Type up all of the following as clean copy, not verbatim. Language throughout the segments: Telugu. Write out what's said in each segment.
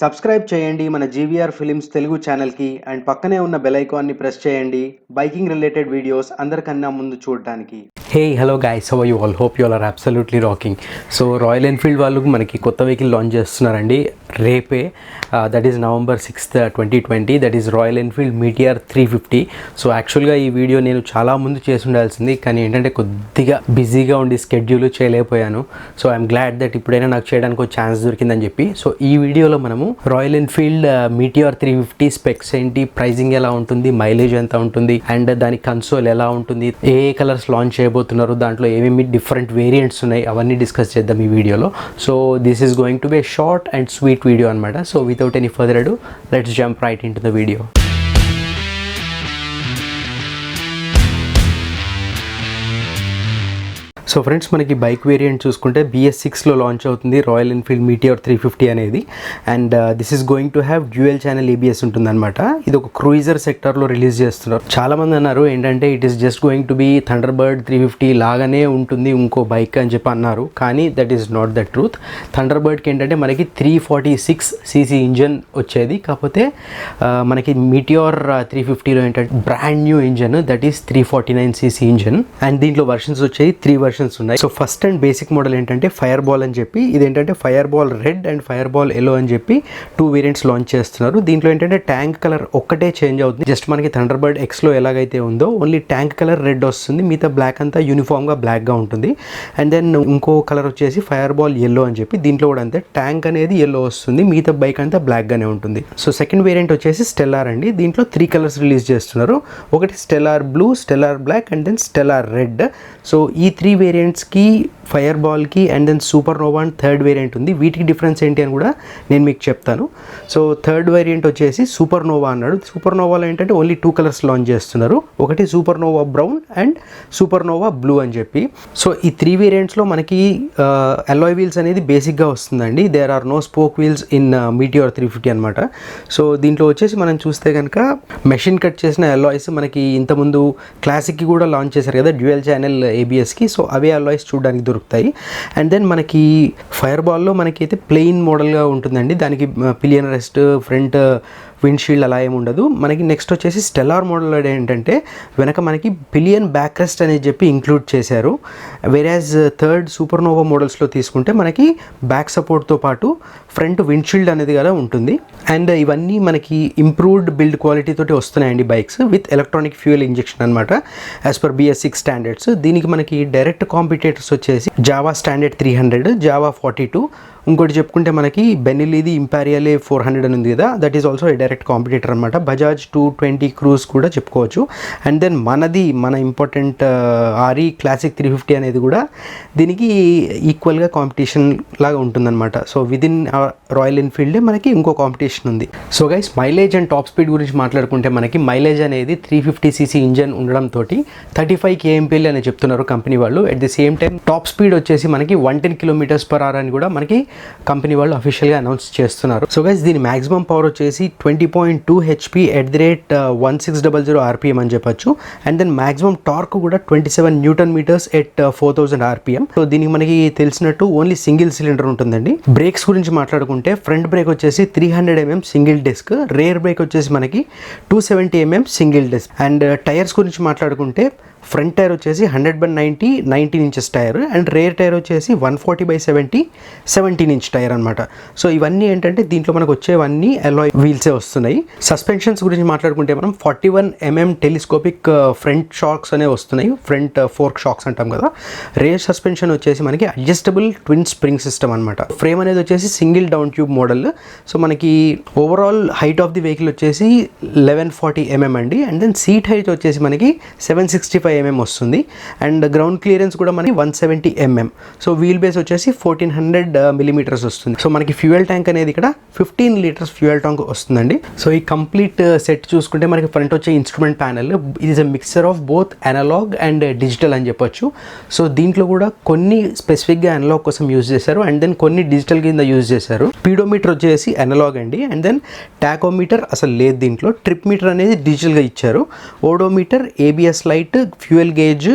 సబ్స్క్రైబ్ చేయండి మన జీవీఆర్ ఫిలిమ్స్ తెలుగు ఛానల్కి అండ్ పక్కనే ఉన్న బెల్ ఐకాన్ని ప్రెస్ చేయండి బైకింగ్ రిలేటెడ్ వీడియోస్ అందరికన్నా ముందు చూడడానికి. Hey hello guys, how are you all? Hope you all are absolutely rocking. So Royal Enfield వాళ్ళు మనకి కొత్త వెహికల్ లాంచ్ చేస్తున్నారండి రేపే. That is November 6th, 2020. That is Royal Enfield Meteor 350. So యాక్చువల్గా ఈ వీడియో నేను చాలా ముందు చేసి ఉండాల్సింది, కానీ ఏంటంటే కొద్దిగా బిజీగా ఉండి స్కెడ్యూల్ చేయలేకపోయాను. సో ఐఎమ్ గ్లాడ్ దట్ ఇప్పుడైనా నాకు చేయడానికి ఒక ఛాన్స్ దొరికిందని చెప్పి. సో ఈ వీడియోలో మనము రాయల్ ఎన్ఫీల్డ్ మీటిఆర్ 350 స్పెక్స్ ఏంటి, ప్రైజింగ్ ఎలా ఉంటుంది, మైలేజ్ ఎంత ఉంటుంది, అండ్ దాని కన్సోల్ ఎలా ఉంటుంది, ఏ కలర్స్ లాంచ్ చేయబోతున్నారు, దాంట్లో ఏమేమి డిఫరెంట్ వేరియంట్స్ ఉన్నాయి, అవన్నీ డిస్కస్ చేద్దాం ఈ వీడియోలో. So this is going to be short and sweet video అనమాట. So without any further ado, let's jump right into the video. So friends, మనకి బైక్ వేరియంట్ చూసుకుంటే BS6లో లాంచ్ అవుతుంది రాయల్ ఎన్ఫీల్డ్ మీటిఆర్ 350 అనేది. And this is going to have dual channel ABS ఉంటుందన్నమాట. ఇది ఒక క్రూయిజర్ సెక్టర్లో రిలీజ్ చేస్తున్నారు. చాలామంది అన్నారు ఏంటంటే it is just going to be Thunderbird 350 లాగానే ఉంటుంది ఇంకో బైక్ అని చెప్పి అన్నారు, కానీ that is not the truth. థండర్బర్డ్కి ఏంటంటే మనకి 346cc ఇంజన్ వచ్చేది, కాకపోతే మనకి మీటిఆర్ 350లో ఏంటంటే brand new engine, that is 349cc engine. And దీంట్లో వర్షన్స్ వచ్చేది 3 వర్షన్స్ ఉన్నాయి. So first and basic model ఏంటంటే ఫైర్ బాల్ అని చెప్పి, ఇదేంటంటే fire ball red and fire ball yellow అని చెప్పి 2 వేరియంట్స్ లాంచ్ చేస్తున్నారు. దీంట్లో ఏంటంటే ట్యాంక్ కలర్ ఒక్కటే చేంజ్ అవుతుంది. జస్ట్ మనకి థండర్బర్డ్ Xలో ఎలాగైతే ఉందో ఓన్లీ ట్యాంక్ కలర్ రెడ్ వస్తుంది, మిగతా బ్లాక్ అంతా యూనిఫామ్గా బ్లాక్గా ఉంటుంది. అండ్ దెన్ ఇంకో కలర్ వచ్చేసి ఫైర్ బాల్ ఎల్లో అని చెప్పి, దీంట్లో కూడా అంతే ట్యాంక్ అనేది ఎల్లో వస్తుంది, మిగతా బైక్ అంతా బ్లాక్గానే ఉంటుంది. సో సెకండ్ వేరియంట్ వచ్చేసి స్టెల్లార్ అండి. దీంట్లో 3 కలర్స్ రిలీజ్ చేస్తున్నారు. ఒకటి stellar blue, stellar black and then stellar red. So ఈ 3 వేరియంట్స్కి, ఫైర్ బాల్కి and then super nova and third variant ఉంది. వీటికి డిఫరెన్స్ ఏంటి అని కూడా నేను మీకు చెప్తాను. సో థర్డ్ వేరియంట్ వచ్చేసి సూపర్ నోవా అన్నాడు. సూపర్ నోవాలో ఏంటంటే ఓన్లీ 2 కలర్స్ లాంచ్ చేస్తున్నారు. ఒకటి super nova brown and super nova blue అని చెప్పి. సో ఈ 3 వేరియంట్స్లో మనకి అలాయ్ వీల్స్ అనేది బేసిక్గా వస్తుందండి. There are no spoke wheels in Meteor 350 అనమాట. సో దీంట్లో వచ్చేసి మనం చూస్తే కనుక మెషిన్ కట్ చేసిన అలాయ్స్ మనకి ఇంతకుముందు క్లాసిక్కి కూడా లాంచ్ చేశారు కదా డ్యూయల్ ఛానల్ ABSకి. సో అవే అలాయ్స్ చూడడానికి దొరుకుతాయి. అండ్ దెన్ మనకి ఫైర్ బాల్లో మనకైతే ప్లెయిన్ మోడల్గా ఉంటుందండి. దానికి పిలియన్ రెస్ట్, ఫ్రంట్ విండ్షీల్డ్ అలా ఏమి ఉండదు. మనకి నెక్స్ట్ వచ్చేసి స్టెల్లార్ మోడల్ ఏంటంటే వెనక మనకి పిలియన్ బ్యాక్ రెస్ట్ అనేది చెప్పి ఇంక్లూడ్ చేశారు. వేరాజ్ థర్డ్ సూపర్ నోవా మోడల్స్లో తీసుకుంటే మనకి బ్యాక్ సపోర్ట్తో పాటు ఫ్రంట్ విండ్షీల్డ్ అనేది కూడా ఉంటుంది. అండ్ ఇవన్నీ మనకి ఇంప్రూవ్డ్ బిల్డ్ క్వాలిటీ తోటి వస్తున్నాయండి bikes with electronic fuel injection అనమాట యాజ్ పర్ BS6 స్టాండర్డ్స్. దీనికి మనకి డైరెక్ట్ కాంపిటేటర్స్ వచ్చేసి జావా స్టాండర్డ్ 300, జావా 42. ఇంకోటి చెప్పుకుంటే మనకి బెనిలీది ఇంపారియలే 400 అని ఉంది కదా, that is also a direct competitor అనమాట. బజాజ్ 220 క్రూజ్ కూడా చెప్పుకోవచ్చు. అండ్ దెన్ మన ఇంపార్టెంట్ RE క్లాసిక్ 350 అనేది కూడా దీనికి ఈక్వల్గా కాంపిటీషన్ లాగా ఉంటుందన్నమాట. సో విదిన్ రాయల్ ఎన్ఫీల్డే మనకి ఇంకో కాంపిటీషన్ ఉంది. So guys, mileage and top speed గురించి మాట్లాడుకుంటే మనకి మైలేజ్ అనేది 350cc ఇంజన్ ఉండడంతో 35 kmpl అని చెప్తున్నారు కంపెనీ వాళ్ళు. At the same time top speed వచ్చేసి మనకి 110 km/h అని కూడా మనకి కంపెనీ వాళ్ళు అఫీషియల్గా అనౌన్స్ చేస్తున్నారు. సో గైస్, దీని మ్యాక్సిమం పవర్ వచ్చేసి 20.2 HP at the rate 1600 RPM అని చెప్పొచ్చు. అండ్ దెన్ మ్యాక్సిమం టార్క్ కూడా 27 Nm ఎట్ 4000 RPM. సో దీనికి మనకి తెలిసినట్టు ఓన్లీ సింగిల్ సిలిండర్ ఉంటుందండి. బ్రేక్స్ గురించి మాట్లాడుకుంటే ఫ్రంట్ బ్రేక్ వచ్చేసి 300 mm single disc, rear brake వచ్చేసి మనకి 270 mm single disc. And tyres గురించి మాట్లాడుకుంటే ఫ్రంట్ టైర్ వచ్చేసి 100/90 19 inches tyre and rear tyre వచ్చేసి 140/70 17 ఇంచ్ టైర్ అనమాట. సో ఇవన్నీ ఏంటంటే దీంట్లో మనకు వచ్చేవన్నీ అలాయ్ వీల్సే వస్తున్నాయి. సస్పెన్షన్స్ గురించి మాట్లాడుకుంటే మనం 41 mm టెలిస్కోపిక్ ఫ్రంట్ షాక్స్ అనేవి వస్తున్నాయి, ఫ్రంట్ ఫోర్క్ షాక్స్ అంటాం కదా. రేర్ సస్పెన్షన్ వచ్చేసి మనకి అడ్జస్టబుల్ ట్విన్ స్ప్రింగ్ సిస్టమ్ అనమాట. ఫ్రేమ్ అనేది వచ్చేసి single down tube model. So మనకి overall height of the vehicle వచ్చేసి 1140 mm అండి. అండ్ దెన్ సీట్ హైట్ వచ్చేసి మనకి 765 mm వస్తుంది. అండ్ గ్రౌండ్ క్లియరెన్స్ కూడా మనకి 170 mm. సో వీల్ బేస్ వచ్చేసి 1400 mm వస్తుంది. సో మనకి ఫ్యూయల్ ట్యాంక్ అనేది ఇక్కడ 15 లీటర్స్ ఫ్యూయల్ ట్యాంక్ వస్తుందండి. సో ఈ కంప్లీట్ సెట్ చూసుకుంటే మనకి ఫ్రంట్ వచ్చే ఇన్స్ట్రుమెంట్ ప్యానల్ ఇది is a mixer of both analogue and digital అని చెప్పొచ్చు. సో దీంట్లో కూడా కొన్ని స్పెసిఫిక్గా అనలాగ్ కోసం యూజ్ చేశారు అండ్ దెన్ కొన్ని డిజిటల్ కింద యూజ్ చేశారు. స్పీడోమీటర్ వచ్చేసి అనలాగ్ అండి. అండ్ దెన్ టాకోమీటర్ అసలు లేదు దీంట్లో. ట్రిప్ మీటర్ అనేది డిజిటల్గా ఇచ్చారు. Odometer, ABS light, fuel gauge,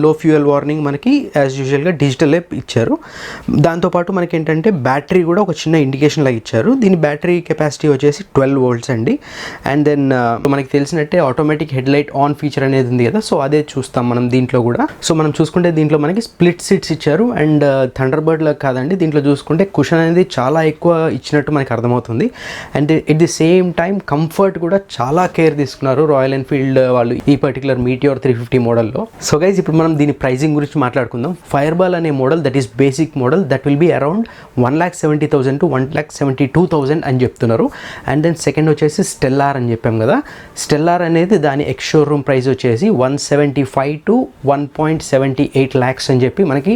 లో ఫ్యూయల్ వార్నింగ్ మనకి యాజ్ యూజువల్గా డిజిటల్ ఇచ్చారు. దాంతోపాటు మనకి ఏంటంటే బ్యాటరీ కూడా ఒక చిన్న ఇండికేషన్ లాగా ఇచ్చారు. దీని బ్యాటరీ కెపాసిటీ వచ్చేసి 12 volts అండి. అండ్ దెన్ మనకి తెలిసినట్టే ఆటోమేటిక్ హెడ్లైట్ ఆన్ ఫీచర్ అనేది ఉంది కదా, సో అదే చూస్తాం మనం దీంట్లో కూడా. సో మనం చూసుకుంటే దీంట్లో మనకి స్ప్లిట్ సీట్స్ ఇచ్చారు. అండ్ థండర్ బర్డ్ లాగా కాదండి, దీంట్లో చూసుకుంటే కుషన్ అనేది చాలా ఎక్కువ ఇచ్చినట్టు మనకి అర్థమవుతుంది. And at the same time comfort కూడా చాలా కేర్ తీసుకున్నారు రాయల్ ఎన్ఫీల్డ్ వాళ్ళు ఈ పర్టికులర్ మీటియోర్ 350 మోడల్లో. సో గైజ్ ఇప్పుడు మనం దీని ప్రైజింగ్ గురించి మాట్లాడుకుందాం. ఫైర్బాల్ అనే model that is basic model that will be around 1,70,000 to 1,72,000 అని చెప్తున్నారు. అండ్ దెన్ సెకండ్ వచ్చేసి స్టెల్లార్ అని చెప్పాం కదా, స్టెల్లార్ అనేది దాని ఎక్స్ షోరూమ్ ప్రైస్ వచ్చేసి 175 to 1.78 lakhs అని చెప్పి మనకి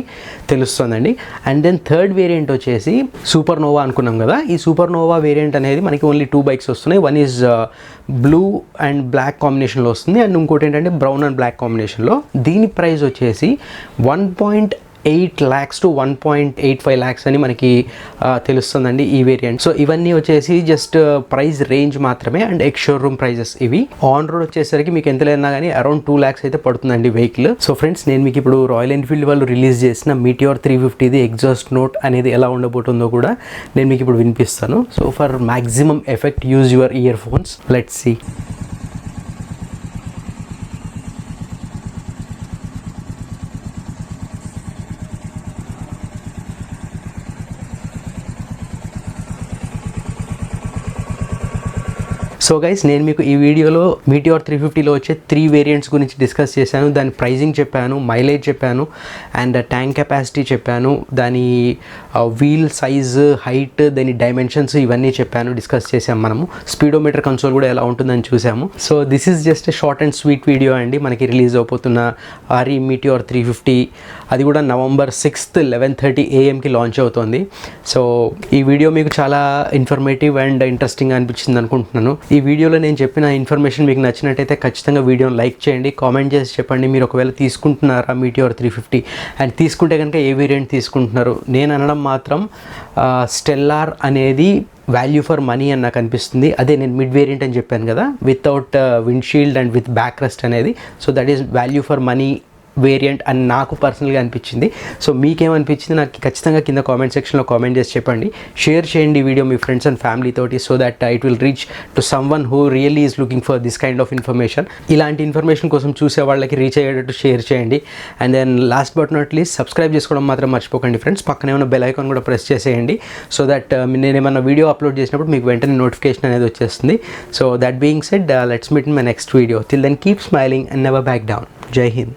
తెలుస్తుందండి. అండ్ దెన్ థర్డ్ వేరియంట్ వచ్చేసి సూపర్ నోవా అనుకున్నాం కదా, ఈ సూపర్ నోవా వేరియంట్ అనేది మనకి ఓన్లీ 2 bikes వస్తున్నాయి. One is blue and black కాంబినేషన్లో వస్తుంది, అండ్ ఇంకోటి ఏంటంటే బ్రౌన్ అండ్ బ్లాక్ కాంబినేషన్లో. దీని ప్రైస్ వచ్చేసి 1.8 lakhs to 1.85 lakhs అని మనకి తెలుస్తుందండి ఈ వేరియంట్. సో ఇవన్నీ వచ్చేసి జస్ట్ ప్రైస్ రేంజ్ మాత్రమే అండ్ ఎక్స్ షోరూమ్ ప్రైజెస్ ఇవి. ఆన్ రోడ్ వచ్చేసరికి మీకు ఎంత లేదన్నా కానీ అరౌండ్ 2 lakhs అయితే పడుతుందండి వెహికల్. సో ఫ్రెండ్స్, నేను మీకు ఇప్పుడు రాయల్ ఎన్ఫీల్డ్ వాళ్ళు రిలీజ్ చేసిన మీటియోర్ 350ది ఎగ్జాస్ట్ నోట్ అనేది ఎలా ఉండబోతుందో కూడా నేను మీకు ఇప్పుడు వినిపిస్తాను. So for maximum effect use your earphones. Let's see. So guys, నేను మీకు ఈ వీడియోలో మీటియోర్ 350లో వచ్చే 3 వేరియంట్స్ గురించి డిస్కస్ చేశాను. దాని ప్రైజింగ్ చెప్పాను, మైలేజ్ చెప్పాను, అండ్ ట్యాంక్ కెపాసిటీ చెప్పాను, దాని వీల్ సైజ్, హైట్, దాని డైమెన్షన్స్ ఇవన్నీ చెప్పాను, డిస్కస్ చేసాము. మనము స్పీడోమీటర్ కన్సోల్ కూడా ఎలా ఉంటుందని చూసాము. So this is just short and sweet video అండి. మనకి రిలీజ్ అయిపోతున్న RE మీటియోర్ 350 అది కూడా November 6th 11:30 AM లాంచ్ అవుతుంది. సో ఈ వీడియో మీకు చాలా ఇన్ఫర్మేటివ్ అండ్ ఇంట్రెస్టింగ్ అనిపించింది అనుకుంటున్నాను. ఈ వీడియోలో నేను చెప్పిన ఇన్ఫర్మేషన్ మీకు నచ్చినట్టయితే ఖచ్చితంగా వీడియోని లైక్ చేయండి, కామెంట్ చేసి చెప్పండి మీరు ఒకవేళ తీసుకుంటున్నారా మీటియోర్ 350, అండ్ తీసుకుంటే కనుక ఏ వేరియంట్ తీసుకుంటున్నారు. నేను అనడం మాత్రం స్టెల్లార్ అనేది వాల్యూ ఫర్ మనీ అని నాకు అనిపిస్తుంది. అదే నేను మిడ్ వేరియంట్ అని చెప్పాను కదా, without windshield and with back rest అనేది. So that is value for money variant అని నాకు పర్సనల్గా అనిపించింది. సో మీకేమనిపించింది నాకు ఖచ్చితంగా కింద కామెంట్ సెక్షన్లో కామెంట్ చేసి చెప్పండి. షేర్ చేయండి ఈ వీడియో మీ ఫ్రెండ్స్ అండ్ ఫ్యామిలీ తోటి, so that it will reach to someone who really is looking for this kind of information. ఇలాంటి ఇన్ఫర్మేషన్ కోసం చూసే వాళ్ళకి రీచ్ అయ్యేటట్టు షేర్ చేయండి. And then last but not least subscribe చేసుకోవడం మాత్రం మర్చిపోకండి ఫ్రెండ్స్. పక్కనే ఉన్న బెల్ ఐకాన్ కూడా ప్రెస్ చేసేయండి, సో దట్ నేను ఏమైనా వీడియో అప్లోడ్ చేసినప్పుడు మీకు వెంటనే నోటిఫికేషన్ అనేది వచ్చేస్తుంది. So that being said, let's meet in my next video. Till then keep smiling and never back down. జై హింద్.